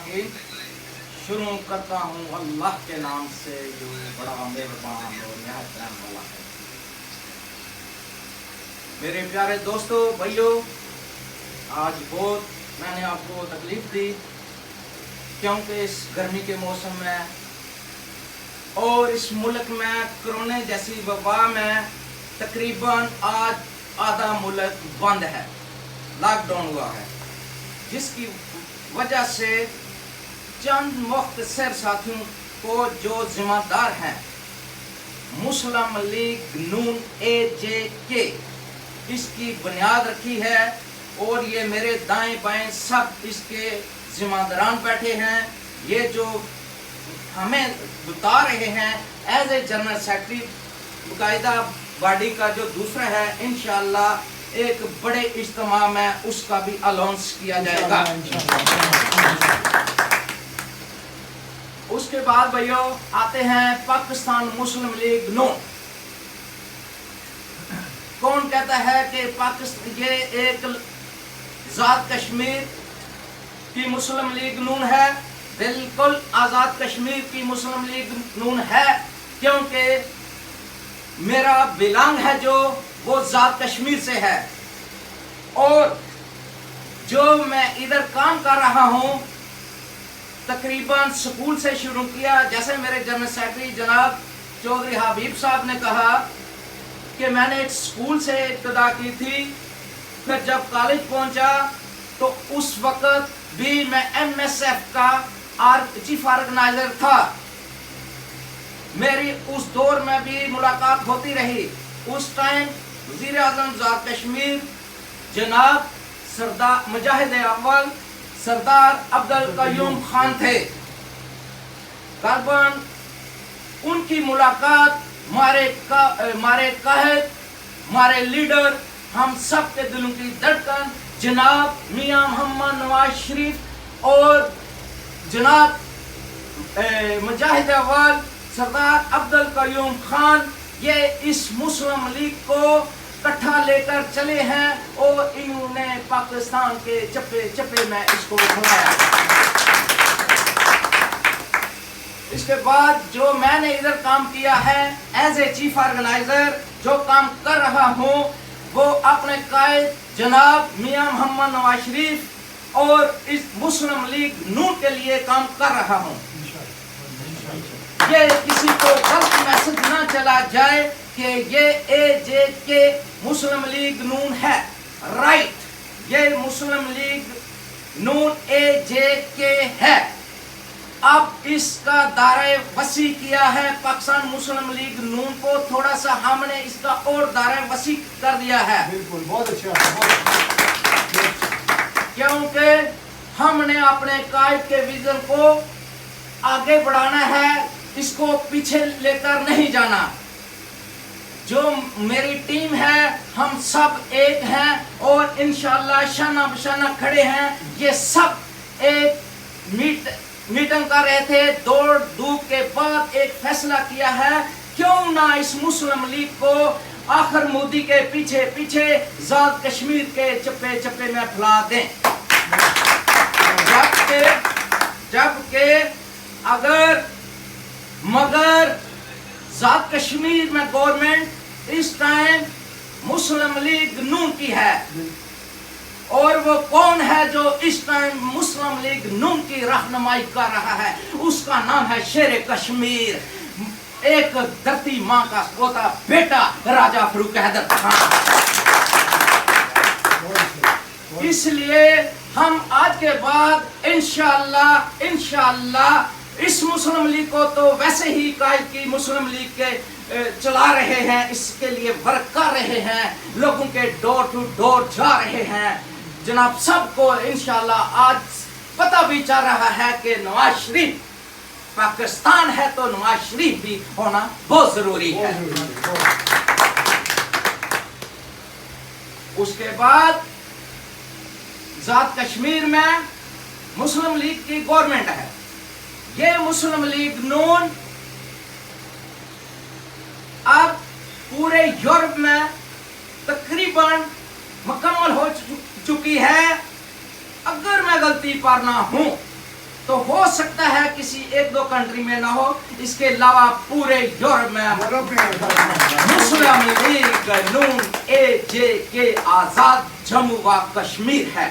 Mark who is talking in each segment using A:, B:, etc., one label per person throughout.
A: की शुरू करता हूँ अल्लाह के नाम से जो बड़ा मेहरबान और निहायत रहम वाला है। मेरे प्यारे दोस्तों भाइयों, आज बहुत मैंने आपको तकलीफ दी क्योंकि इस गर्मी के मौसम में और इस मुल्क में कोरोना जैसी वबा में तकरीबन आज आधा मुल्क बंद है, लॉकडाउन हुआ है, जिसकी वजह से चंद मुख्तसर साथियों को जो जिम्मेदार हैं मुस्लिम लीग नून AJK इसकी बुनियाद रखी है और ये मेरे दाएं बाएं सब इसके जिम्मेदारान बैठे हैं। ये जो हमें बता रहे हैं एज ए जनरल सेक्रेटरी बाकायदा बॉडी का जो दूसरा है, इंशाअल्लाह एक बड़े इज्तिमा में उसका भी अनाउंस किया जाएगा। उसके बाद भाइयों आते हैं पाकिस्तान मुस्लिम लीग नून। कौन कहता है कि पाकिस्तान ये एक आजाद कश्मीर की मुस्लिम लीग नून है? बिल्कुल आजाद कश्मीर की मुस्लिम लीग नून है, क्योंकि मेरा बिलोंग है जो वो आजाद कश्मीर से है और जो मैं इधर काम कर रहा हूँ तकरीबन स्कूल से शुरू किया। जैसे मेरे जनरल सेक्रेटरी जनाब चौधरी हबीब साहब ने कहा कि मैंने एक स्कूल से इब्तिदा की थी, फिर जब कॉलेज पहुंचा तो उस वक्त भी मैं MSF का चीफ ऑर्गेनाइजर था। मेरी उस दौर में भी मुलाकात होती रही। उस टाइम वज़ीर आज़म आज़ाद कश्मीर जनाब सरदार मुजाहिद अव्वल सरदार अब्दुल कयूम खान थे। तकरीबन उनकी मुलाकात हमारे कायद, हमारे लीडर, हम सब के दिलों की धड़कन जनाब मियां मोहम्मद नवाज शरीफ और जनाब मुजाहिद अव्वल सरदार अब्दुल कयूम खान ये इस मुस्लिम लीग को इकट्ठा लेकर चले हैं और इन्होंने पाकिस्तान के चप्पे चप्पे में इसको घुमाया। इसके बाद जो मैंने इधर काम किया है एज ए चीफ ऑर्गेनाइजर, जो काम कर रहा हूँ वो अपने कायद जनाब मियां मोहम्मद नवाज शरीफ और इस मुस्लिम लीग नून के लिए काम कर रहा हूँ। ये किसी को गलत मैसेज ना चला जाए कि ये AJK मुस्लिम लीग नून है। राइट, ये मुस्लिम लीग नून AJK है। अब इसका दायरा वसी किया है पाकिस्तान मुस्लिम लीग नून को, थोड़ा सा हमने इसका और दायरा वसी कर दिया है।
B: बिल्कुल, बहुत अच्छा।
A: क्योंकि हमने अपने कायद के विजन को आगे बढ़ाना है, इसको पीछे लेकर नहीं जाना। जो मेरी टीम है हम सब एक हैं और इंशाअल्लाह शाना बशाना खड़े हैं। ये सब एक मीटिंग कर रहे थे, दौड़ धूप के बाद एक फैसला किया है, क्यों ना इस मुस्लिम लीग को आखिर मोदी के पीछे पीछे आजाद कश्मीर के चप्पे चप्पे में फैला दें। जबकि अगर मगर आजाद कश्मीर में गवर्नमेंट इस टाइम मुस्लिम लीग नून की है, और वो कौन है जो इस टाइम मुस्लिम लीग नून की रहनुमाई कर रहा है? उसका नाम है शेर कश्मीर, एक धरती माँ का पोता बेटा राजा फरूक हैदर खान। इसलिए हम आज के बाद इंशाअल्लाह इस मुस्लिम लीग को तो वैसे ही कायद की मुस्लिम लीग के चला रहे हैं, इसके लिए वर्क कर रहे हैं, लोगों के डोर टू डोर जा रहे हैं। जनाब सबको इंशाअल्लाह आज पता भी चल रहा है कि नवाज शरीफ पाकिस्तान है तो नवाज शरीफ भी होना बहुत जरूरी है। उसके बाद आजाद कश्मीर में मुस्लिम लीग की गवर्नमेंट है। ये मुस्लिम लीग नून अब पूरे यूरोप में तकरीबन मुकम्मल हो चुकी है। अगर मैं गलती पर ना हूं تو ہو سکتا ہے کسی ایک دو کنٹری میں نہ ہو، اس کے علاوہ پورے یورپ میں مسلم لیگ نون AJ آزاد جموں و کشمیر ہے۔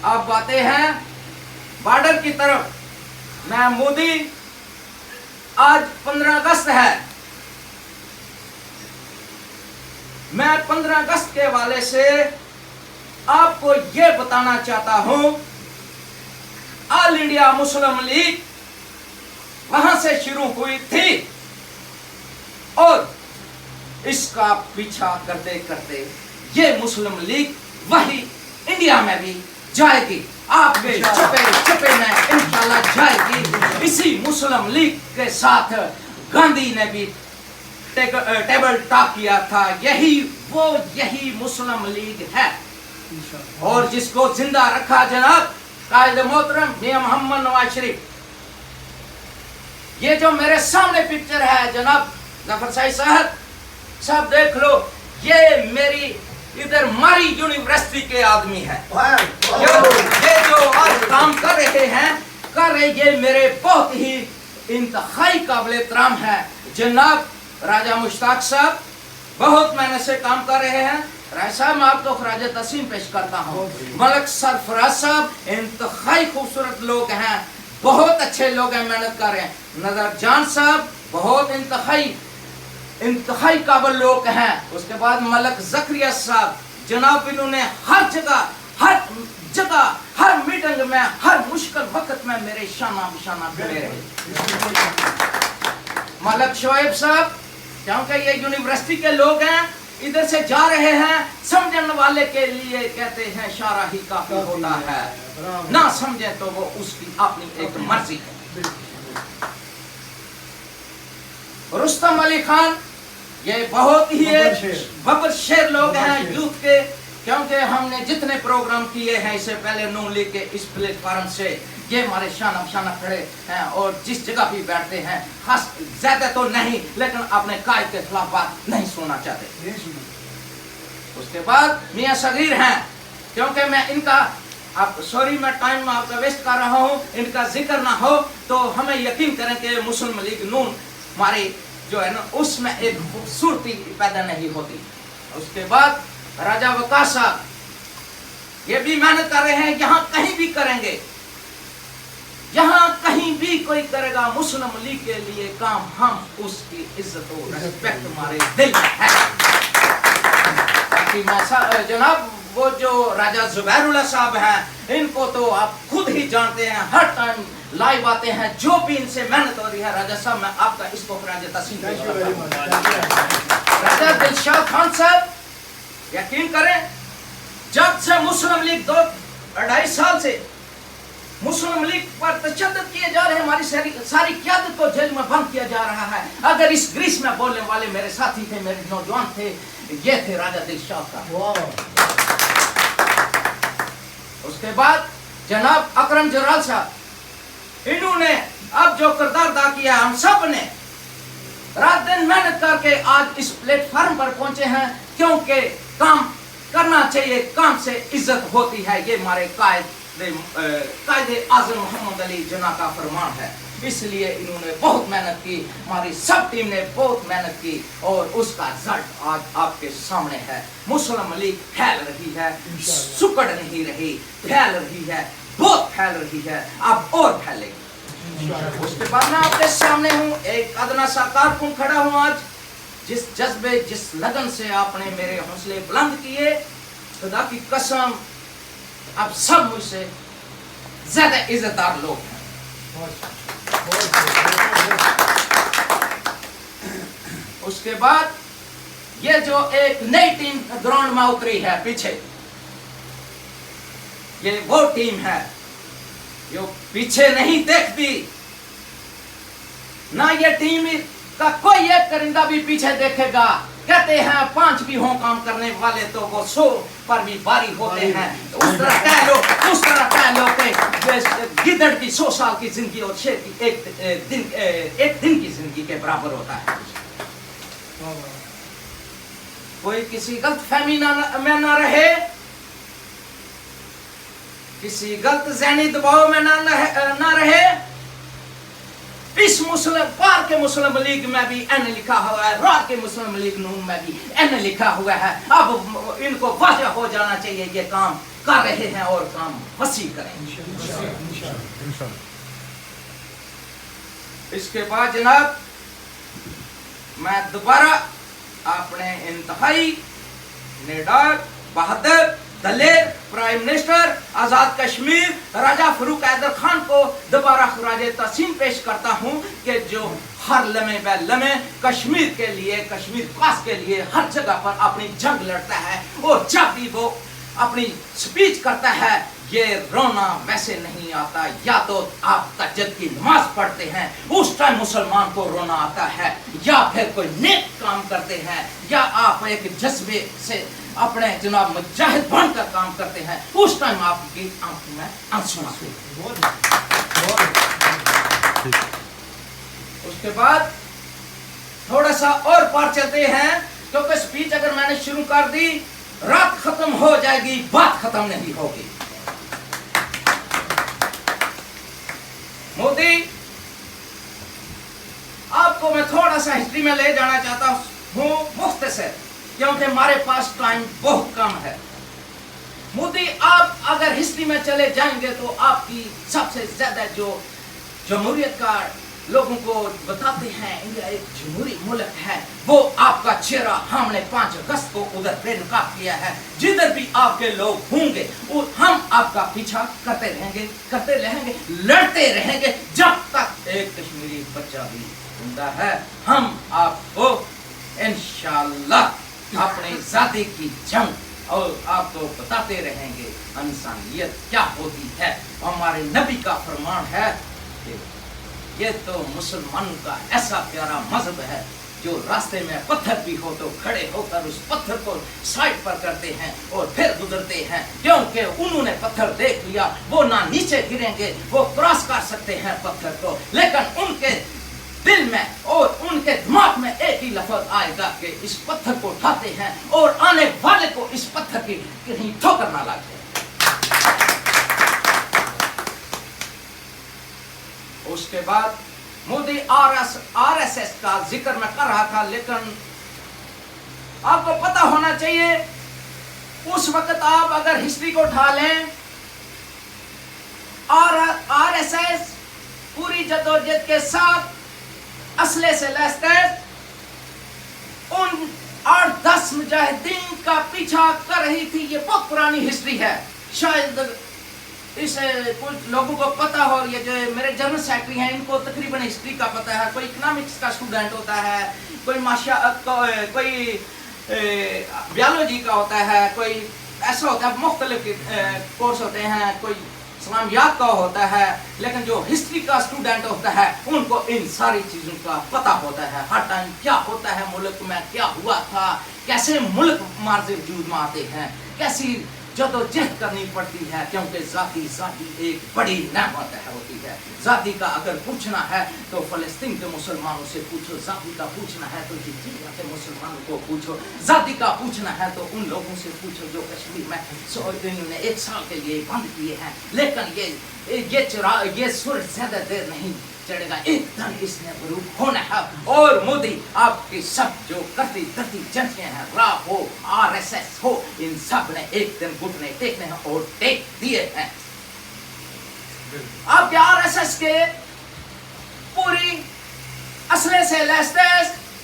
A: اب باتیں ہیں بارڈر کی طرف۔ میں مودی، آج 15 اگست ہے، میں 15 اگست کے حوالے سے آپ کو یہ بتانا چاہتا ہوں، آل انڈیا مسلم لیگ وہاں سے شروع ہوئی تھی اور اس کا پیچھا کرتے کرتے یہ مسلم لیگ وہی انڈیا میں بھی جائے گی، آپ کے چپے چپے میں انشاءاللہ جائے گی۔ اسی مسلم لیگ کے ساتھ گاندھی نے بھی ٹیبل ٹاک کیا تھا، یہی مسلم لیگ ہے، اور جس کو زندہ رکھا جناب قائد محترم میاں محمد نواز شریف۔ یہ جو میرے سامنے پکچر ہے جناب ظفر صاحب دیکھ لو، یہ میری ادھر ماری یونیورسٹی کے آدمی ہے، یہ جو آج کام کر رہے ہیں یہ میرے بہت ہی انتہائی قابل احترام ہے جناب راجہ مشتاق صاحب، بہت محنت سے کام کر رہے ہیں۔ رائے صاحب میں آپ کو خراج تحسین پیش کرتا ہوں۔ ملک سرفراز صاحب انتہائی خوبصورت لوگ ہیں، بہت اچھے لوگ ہیں، محنت کر رہے ہیں۔ نظر جان صاحب بہت انتہائی قابل لوگ ہیں۔ اس کے بعد ملک زکریا صاحب جناب، انہوں نے ہر جگہ ہر میٹنگ میں ہر مشکل وقت میں میرے شانہ بشانہ کھڑے رہے۔ ملک شعیب صاحب، کیونکہ یہ یونیورسٹی کے لوگ ہیں، ادھر سے جا رہے ہیں، سمجھنے والے کے لیے کہتے ہیں اشارہ ہی کافی ہوتا ہے، نہ سمجھے تو وہ اس کی اپنی ایک مرضی ہے۔ رستم علی خان، یہ بہت ہی ببر شیر لوگ ہیں یوتھ کے، کیونکہ ہم نے جتنے پروگرام کیے ہیں اس سے پہلے نون لیگ کے اس پلیٹ فارم سے، یہ ہمارے شانہ بشانہ کھڑے ہیں، اور جس جگہ بھی بیٹھتے ہیں خاص زیادہ تو نہیں لیکن اپنے قائد کے خلاف بات نہیں سننا چاہتے۔ اس کے بعد میاں صغیر ہیں، کیونکہ میں ان کا سوری میں ٹائم آپ کا ویسٹ کر رہا ہوں، ان کا ذکر نہ ہو تو ہمیں یقین کریں کہ مسلم لیگ نون ہماری جو ہے نا اس میں ایک خوبصورتی پیدا نہیں ہوتی۔ اس کے بعد راجہ وقاص صاحب، یہ بھی محنت کر رہے ہیں، یہاں کہیں بھی کریں گے، یہاں کہیں بھی کوئی کرے گا مسلم لیگ کے لیے کام، ہم اس کی عزت و ریسپیکٹ ہمارے دل میں ہے۔ جناب وہ جو راجہ زبیر اللہ صاحب ہیں، ان کو تو آپ خود ہی جانتے ہیں، ہر ٹائم لائیو آتے ہیں، جو بھی ان سے محنت ہو رہی ہے۔ راجہ صاحب میں آپ کا اس کو خراج تحسین پیش کرتا ہوں۔ راجہ دلشاد خان صاحب، یقین کریں جب سے مسلم لیگ 2-2.5 سال سے مسلم لیگ پر تشدد کیے جا رہے ہیں، ہماری ساری قیادت کو جیل میں بند کیا جا رہا ہے۔ اگر اس گریس میں بولنے والے میرے ساتھی تھے، میرے نوجوان تھے، یہ تھے راجہ دلشاد کا۔ اس کے بعد جناب اکرم جرال صاحب، انہوں نے اب جو کردار ادا کیا، ہم سب نے رات دن محنت کر کے آج اس پلیٹ فارم پر پہنچے ہیں، کیونکہ کام کرنا چاہیے، کام سے عزت ہوتی ہے، یہ ہمارے قائد اعظم محمد علی جناح کا فرمان ہے۔ اس لیے انہوں نے بہت محنت کی، ہماری سب ٹیم نے بہت محنت کی، اور اس کا رزلٹ آج آپ کے سامنے ہے۔ مسلم لیگ پھیل رہی ہے، سکڑ نہیں رہی، پھیل رہی ہے، بہت پھیل رہی ہے، اب اور پھیلے گی۔ اس کے بعد میں آپ کے سامنے ہوں، ایک ادنا سا کارکن کھڑا ہوں آج، جس جذبے جس لگن سے آپ نے میرے حوصلے بلند کیے، خدا کی قسم اب سب مجھ سے زیادہ عزت دار لوگ ہیں۔ اس کے بعد یہ جو ایک نئی ٹیم گراؤنڈ میں اتری ہے پیچھے، یہ وہ ٹیم ہے جو پیچھے نہیں دیکھتی، نہ یہ ٹیم کا کوئی ایک کرندہ بھی پیچھے دیکھے گا۔ کہتے ہیں 5 بھی ہوں کام کرنے والے تو وہ 100 پر بھی باری ہوتے ہیں، اس طرح کہہ لو کہ گدڑ کی 100 سال کی زندگی اور شیر کی ایک دن کی زندگی کے برابر ہوتا ہے۔ کوئی کسی غلط فہمی میں نہ رہے किसी गलत ज़हनी दबाव में ना रहे। इस मुस्लिम बार के मुस्लिम लीग में भी एन लिखा हुआ है, रात के मुस्लिम लीग नून में भी एन लिखा हुआ है। अब इनको वाज़ह हो जाना चाहिए ये काम कर रहे हैं और काम वसी करें। इसके बाद जनाब मैं दोबारा अपने इंतहाई निडर बहादुर दलेर प्राइम मिनिस्टर आजाद कश्मीर राजा फरूक हैदर खान को दोबारा खराजे तहसीन पेश करता हूं कि जो हर लम्हे ब लम्हे कश्मीर के लिए, कश्मीर खास के लिए हर जगह पर अपनी जंग लड़ता है और जब भी वो अपनी स्पीच करता है ये रोना वैसे नहीं आता। या तो आप तहज्जुद की नमाज पढ़ते हैं उस टाइम मुसलमान को रोना आता है, या फिर कोई नेक काम करते हैं, या आप एक जज्बे से अपने जनाब मुजाहिद बनकर काम करते हैं उस टाइम आपकी आंखों में आंसू आते हैं। उसके बाद थोड़ा सा और पार चलते हैं क्योंकि स्पीच अगर मैंने शुरू कर दी रात खत्म हो जाएगी, बात खत्म नहीं होगी। मोदी आपको मैं थोड़ा सा हिस्ट्री में ले जाना चाहता हूं मुख्तसर, क्योंकि हमारे पास टाइम बहुत कम है। मोदी आप अगर हिस्ट्री में चले जाएंगे तो आपकी सबसे ज्यादा जो जमहूरियत का लोगों को बताते हैं इंडिया एक जमहूरी मुल्क है, वो आपका चेहरा हमने 5 अगस्त को उधर बेनकाब किया है। जिधर भी आपके लोग होंगे हम आपका पीछा करते रहेंगे, लड़ते रहेंगे जब तक एक कश्मीरी बच्चा भी जिंदा है। हम आपको इंशाअल्लाह अपनी जाति की जंग और आपको बताते रहेंगे इंसानियत क्या होती है। हमारे नबी का फरमान है कि ये तो मुसलमानों का ऐसा प्यारा मजहब है जो रास्ते में पत्थर भी हो तो खड़े होकर उस पत्थर को साइड पर करते हैं और फिर गुजरते हैं, क्योंकि उन्होंने पत्थर देख लिया, वो ना नीचे गिरेंगे, वो क्रॉस कर सकते हैं पत्थर को, लेकिन उनके दिल में और उनके दिमाग में एक ही लफ्ज आएगा कि इस पत्थर को उठाते हैं और आने वाले को इस पत्थर की कहीं ठोकर ना लगे। उसके बाद मोदी आरएसएस का जिक्र मैं कर रहा था, लेकिन आपको पता होना चाहिए उस वक्त आप अगर हिस्ट्री को उठा लें और आरएसएस पूरी जद्दोजहद के साथ असले से लैस उन 8-10 मुजाहिदीन का पीछा कर रही थी। ये बहुत पुरानी हिस्ट्री है, शायद इसे कुछ लोगों को पता हो। ये जो मेरे जनरल सेक्रेटरी हैं इनको तकरीबन हिस्ट्री का पता है, कोई इकोनॉमिक्स का स्टूडेंट होता है, कोई बायोलॉजी का होता है, कोई ऐसा होता है, मुख्तलिफ कोर्स होते हैं, कोई इस्लामियात का होता है, लेकिन जो हिस्ट्री का स्टूडेंट होता है उनको इन सारी चीज़ों का पता होता है। हर टाइम क्या होता है मुल्क में, क्या हुआ था, कैसे मुल्क मार्ज़े वजूद में आते हैं, कैसी जदोजहद करनी पड़ती है, क्योंकि जाति एक बड़ी नेमत होती है। जाति का अगर पूछना है तो फलस्तीन के मुसलमानों से पूछो, जाति का पूछना है तो जिजिया के मुसलमानों को पूछो, जाति का पूछना है तो उन लोगों से पूछो जो कश्मीर में इन्होंने 1 साल के लिए बंद किए हैं। लेकिन ये सूरज ज्यादा देर नहीं चढ़ेगा, एक दिन इसने गरूब होना है। और मोदी आपकी सब जो करती जनतियां हैं, रा हो आरएसएस हो, इन सब ने एक दिन घुटने टेकने हैं और टेक दिए हैं। आपके आरएसएस के पूरी असले से लैस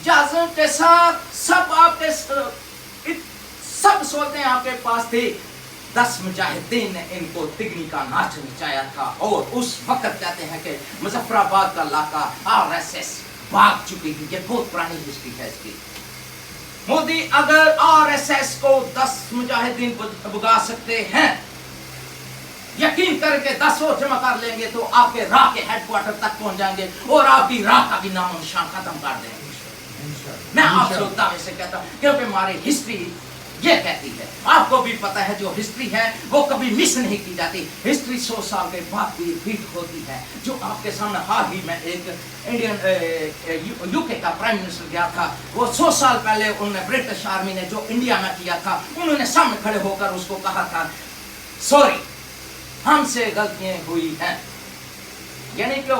A: जहाजों के साथ सब आपके सब सोचते आपके पास थे। 10 मुजाहिदीन ने इनको तिगनी का नाच नचाया था और उस वक्त कहते हैं कि मुजफ्फराबाद का इलाका आरएसएस भाग चुकी थी। ये बहुत पुरानी हिस्ट्री है इसकी। मोदी अगर आरएसएस को 10 मुजाहिदीन भगा सकते हैं, यकीन करके 10 और जमा कर लेंगे तो आपके राह के हेडक्वार्टर तक पहुंच जाएंगे और आपकी राह का भी नाम निशान खत्म कर देंगे। मैं आपसे दावे से कहता हूं, क्योंकि हमारी हिस्ट्री ये कहती है, आपको भी पता है जो हिस्ट्री है वो कभी मिस नहीं की जाती। हिस्ट्री 100 साल के बाद भी रिपीट होती है। जो आपके सामने हाल ही में एक इंडियन यूके का प्राइम मिनिस्टर गया था, वो 100 साल पहले उन्होंने ब्रिटिश आर्मी ने जो इंडिया में किया था, उन्होंने सामने खड़े होकर उसको कहा था सॉरी, ہم سے غلطیاں ہوئی ہیں، یعنی کہ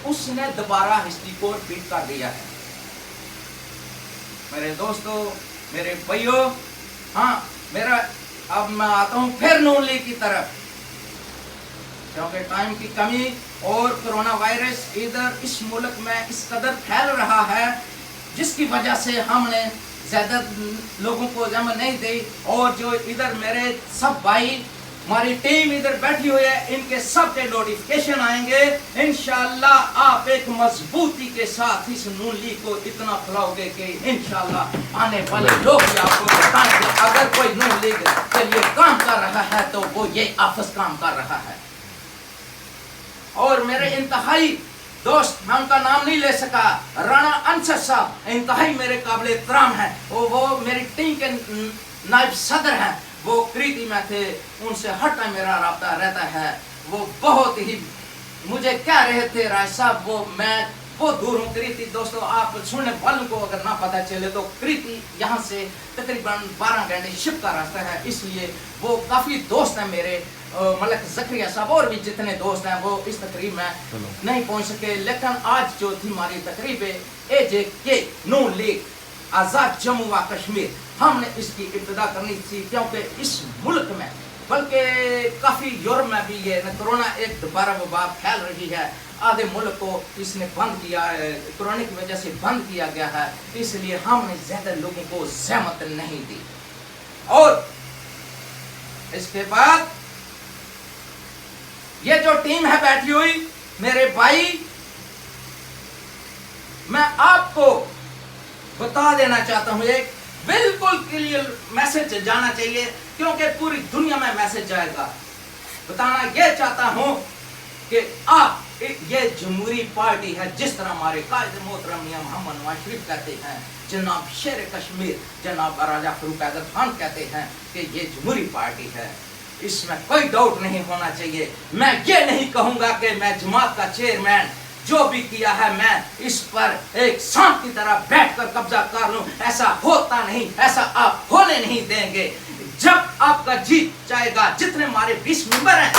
A: اس نے دوبارہ ہسٹری کو ریپیٹ کر دیا ہے۔ میرے دوستو، میرے بھائیوں، ہاں اب میں آتا ہوں پھر نون لیگ کی طرف، کیونکہ ٹائم کی کمی اور کرونا وائرس ادھر اس ملک میں اس قدر پھیل رہا ہے جس کی وجہ سے ہم نے زیادہ لوگوں کو جمع نہیں دی، اور جو ادھر میرے سب بھائی، ہماری ٹیم ادھر بیٹھی ہوئی ہے، ان کے سب کے نوٹیفیکیشن آئیں گے انشاءاللہ۔ آپ ایک مضبوطی کے ساتھ اس نون لیگ کو اتنا پھیلاؤ گے کہ انشاءاللہ آنے والے لوگ بھی آپ کو بتائیں گے اگر کوئی نون لیگ کے لیے کام کر رہا ہے تو وہ یہ آفس کام کر رہا ہے۔ اور میرے انتہائی دوست، میں ان کا نام نہیں لے سکا، رانا انصر صاحب انتہائی میرے قابل احترام ہیں، وہ میری ٹیم کے نائب صدر ہیں، وہ کریتی میں تھے، ان سے ہر ٹائم میرا رابطہ رہتا ہے، وہ بہت ہی مجھے کہہ رہے تھے رائے صاحب میں بہت دور ہوں کریتی۔ دوستو، آپ سننے والوں کو اگر نہ پتہ چلے تو کریتی یہاں سے تقریباً 12 گھنٹے شپ کا راستہ ہے، اس لیے وہ کافی دوست ہیں میرے، ملک زکریا صاحب اور بھی جتنے دوست ہیں وہ اس تقریب میں نہیں پہنچ سکے، لیکن آج جو تھی ہماری تقریب AJK نون لیگ آزاد جموں و کشمیر، ہم نے اس کی ابتدا کرنی تھی کیونکہ اس ملک میں بلکہ کافی یورپ میں بھی یہ کرونا ایک دوبارہ وبا پھیل رہی ہے، آدھے ملک کو اس نے بند کیا ہے، کرونا کی وجہ سے بند کیا گیا ہے، اس لیے ہم نے زیادہ لوگوں کو زحمت نہیں دی۔ اور اس کے بعد یہ جو ٹیم ہے بیٹھی ہوئی، میرے بھائی، میں آپ کو بتا دینا چاہتا ہوں، ایک بالکل کلیئر میسج جانا چاہیے کیونکہ پوری دنیا میں میسج جائے گا۔ بتانا یہ چاہتا ہوں کہ آپ یہ جمہوری پارٹی ہے، جس طرح ہمارے قائد محترم میاں محمد نواز شریف کہتے ہیں، جناب شیر کشمیر جناب راجہ فاروق حیدر خان کہتے ہیں کہ یہ جمہوری پارٹی ہے، اس میں کوئی ڈاؤٹ نہیں ہونا چاہیے۔ میں یہ نہیں کہوں گا کہ میں جماعت کا چیئرمین جو بھی کیا ہے میں اس پر ایک سانپ کی طرح بیٹھ کر قبضہ کر لوں، ایسا ہوتا نہیں، ایسا آپ ہونے نہیں دیں گے۔ جب آپ کا جی چاہے گا، جتنے ہمارے 20 ممبر ہیں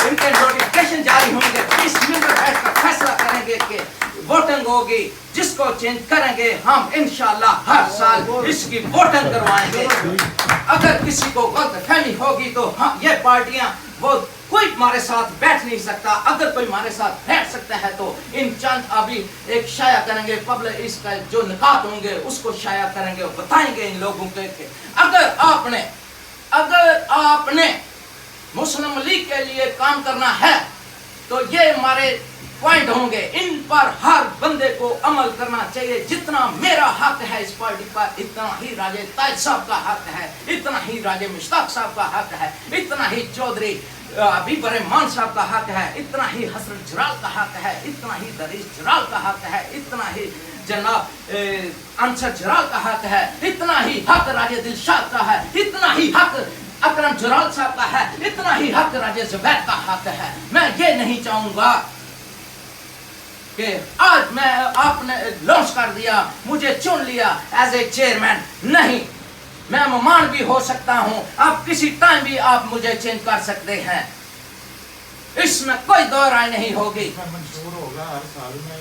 A: ان کے نوٹیفیکیشن جاری ہوں گے، 20 ممبر بیٹھ کر فیصلہ کریں گے کہ ووٹنگ ہوگی، جس کو چینج کریں گے ہم انشاءاللہ ہر سال اس کی ووٹنگ کروائیں گے۔ اگر کسی کو غلط فہمی ہوگی تو یہ پارٹیاں وہ کوئی ہمارے ساتھ بیٹھ نہیں سکتا، اگر کوئی ہمارے ساتھ بیٹھ سکتا ہے تو ان چند ابھی ایک شائع کریں گے، پبلک اس کا جو نکات ہوں گے اس کو شائع کریں گے، بتائیں گے ان لوگوں کے کہ اگر آپ نے مسلم لیگ کے لیے کام کرنا ہے تو یہ ہمارے پوائنٹ ہوں گے، ان پر ہر بندے کو عمل کرنا چاہیے۔ جتنا میرا حق ہے اس پارٹی پر، اتنا ہی راجہ طاہر صاحب کا حق ہے، اتنا ہی راجہ مشتاق صاحب کا حق ہے، اتنا ہی چودھری حبیب الرحمان صاحب کا حق ہے، اتنا ہی حسن جلال کا حق ہے، اتنا ہی دریش جلال کا حق ہے، اتنا ہی جناب انصر جلال کا حق ہے، اتنا ہی حق راجہ دلشاد کا ہے، اتنا ہی حق اکرم جلال صاحب کا ہے، اتنا ہی حق راجہ زبید کا حق ہے۔ میں یہ نہیں چاہوں گا کہ آج میں آپ نے لانچ کر دیا، مجھے چن لیا ایز اے چیئرمین، نہیں، میں مہمان بھی ہو سکتا ہوں، آپ کسی ٹائم بھی آپ مجھے چینج کر سکتے ہیں، اس میں کوئی دو رائے نہیں ہوگی۔
B: منشور ہوگا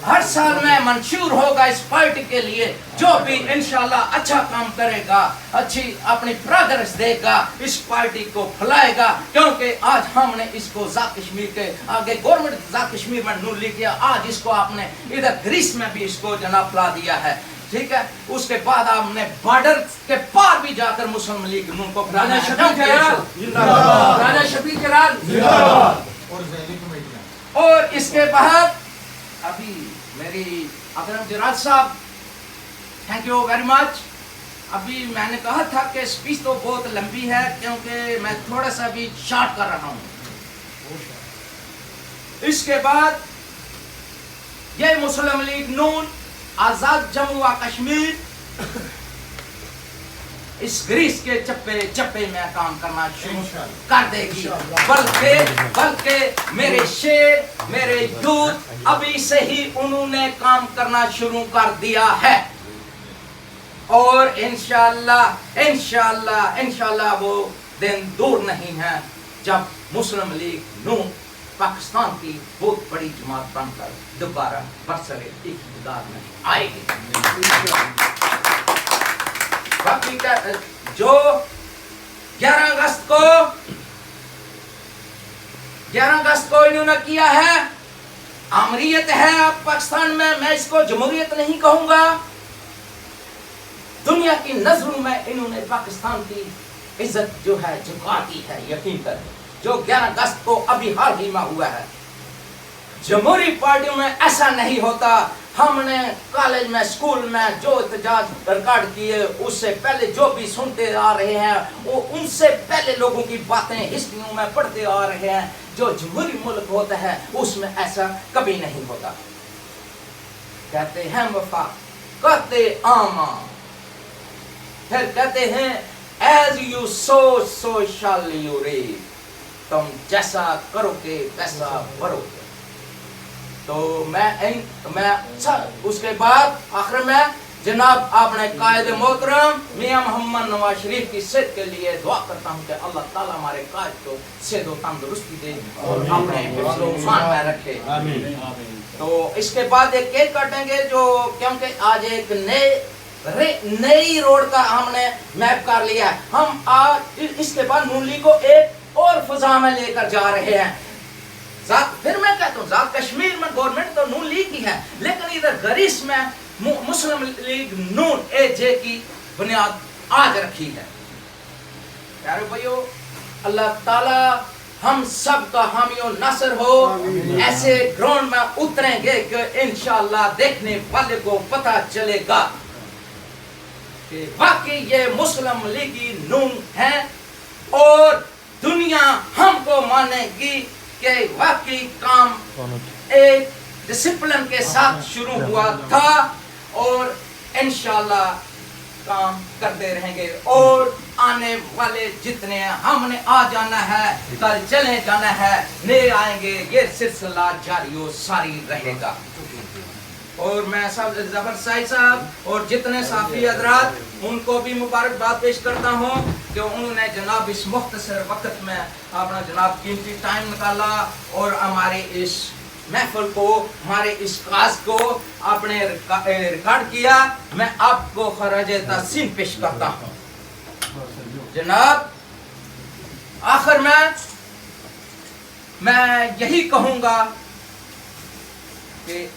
A: ہر سال میں منشور ہوگا اس پارٹی کے لیے، جو بھی انشاءاللہ اچھا کام کرے گا، اچھی اپنی پروگرس دے گا، اس پارٹی کو پھیلائے گا، کیونکہ آج ہم نے اس کو آزاد کشمیر کے آگے گورنمنٹ آزاد کشمیر میں نون لیگ کیا، آج اس کو آپ نے ادھر گریس میں بھی اس کو جناب پھیلا دیا ہے، ٹھیک ہے۔ اس کے بعد آپ نے بارڈر کے پار بھی جا کر مسلم لیگ نون کو پھیلانا ہے۔ راجہ شفیق جلال اور اس کے بعد ابھی میری اکرم جلال صاحب، تھینک یو ویری مچ۔ ابھی میں نے کہا تھا کہ اسپیچ تو بہت لمبی ہے کیونکہ میں تھوڑا سا بھی شارٹ کر رہا ہوں۔ اس کے بعد یہ مسلم لیگ نون آزاد جموں و کشمیر اس گریس کے چپے چپے میں کام کرنا شروع کر دے گی، بلکہ میرے شیر، میرے یوتھ ابھی سے ہی انہوں نے کام کرنا شروع کر دیا ہے، اور انشاءاللہ وہ دن دور نہیں ہے جب मुस्लिम लीग नून पाकिस्तान की बहुत बड़ी जमात बनकर दोबारा बरसरे इक़्तिदार में आएगी। बाकी का जो 11 अगस्त को इन्होंने किया है, आमरीत है अब पाकिस्तान में, मैं इसको जमहूरियत नहीं कहूंगा। दुनिया की नजरों में इन्होंने पाकिस्तान की इज्जत जो है झुका दी है। यकीन करें, जो 11 अगस्त को अभी हाल ही में हुआ है, जमहूरी पार्टियों में ऐसा नहीं होता। हमने कॉलेज में, स्कूल में जो एहतजाज रिकॉर्ड किए, उससे पहले जो भी सुनते आ रहे हैं, वो उनसे पहले लोगों की बातें हिस्ट्रियों में पढ़ते आ रहे हैं। जो जमहूरी मुल्क होता है उसमें ऐसा कभी नहीं होता। कहते हैं वफा, कहते आमा, फिर कहते हैं as you sow so shall you reap, तुम जैसा करोगे वैसा भरोगे। तो मैं उसके बाद आखिर में जनाब आपने कायद मोहतरम मियां मोहम्मद नवाज शरीफ की सेहत के लिए दुआ करता हूँ कि अल्लाह ताला हमारे कायद को सेहत और तंदुरुस्ती दे और अपने हिफ्ज़ और ईमान में रखे। तो इसके बाद एक केक काटेंगे, जो क्योंकि आज एक नई रोड का हमने मैप कर लिया है। हम आज इसके बाद नून लीग को एक और फजा में लेकर जा रहे हैं। फिर मैं कहता हूँ जात कश्मीर में गवर्नमेंट तो नून लीग की है, लेकिन इधर गरिस में मुस्लिम लीग नून एजे की बुनियाद आज रखी है। प्यारे भाइयों, अल्लाह ताला हम सब का हामी और नासर हो। ऐसे ग्राउंड में उतरेंगे कि इंशाअल्लाह देखने वाले को पता चलेगा कि वाकई ये मुस्लिम लीगी नून है और दुनिया हमको मानेगी कि वाकई काम एक डिसिप्लिन के साथ शुरू हुआ था और इंशाअल्लाह काम करते रहेंगे। और आने वाले जितने हमने आ जाना है, कल चले जाना है, नए आएंगे, ये सिलसिला जारी सारी रहेगा। और मैं सब जफर साहिब साहब और जितने साफी हजरात उनको भी मुबारकबाद पेश करता हूँ कि उन्होंने जनाब इस मुख्तसर वक्त में अपना जनाब कीमती टाइम निकाला और हमारे इस महफिल को, हमारे इस काज को आपने रिकॉर्ड किया। मैं आपको खराज तहसीन पेश करता हूँ। जनाब आखिर में मैं यही कहूँगा कि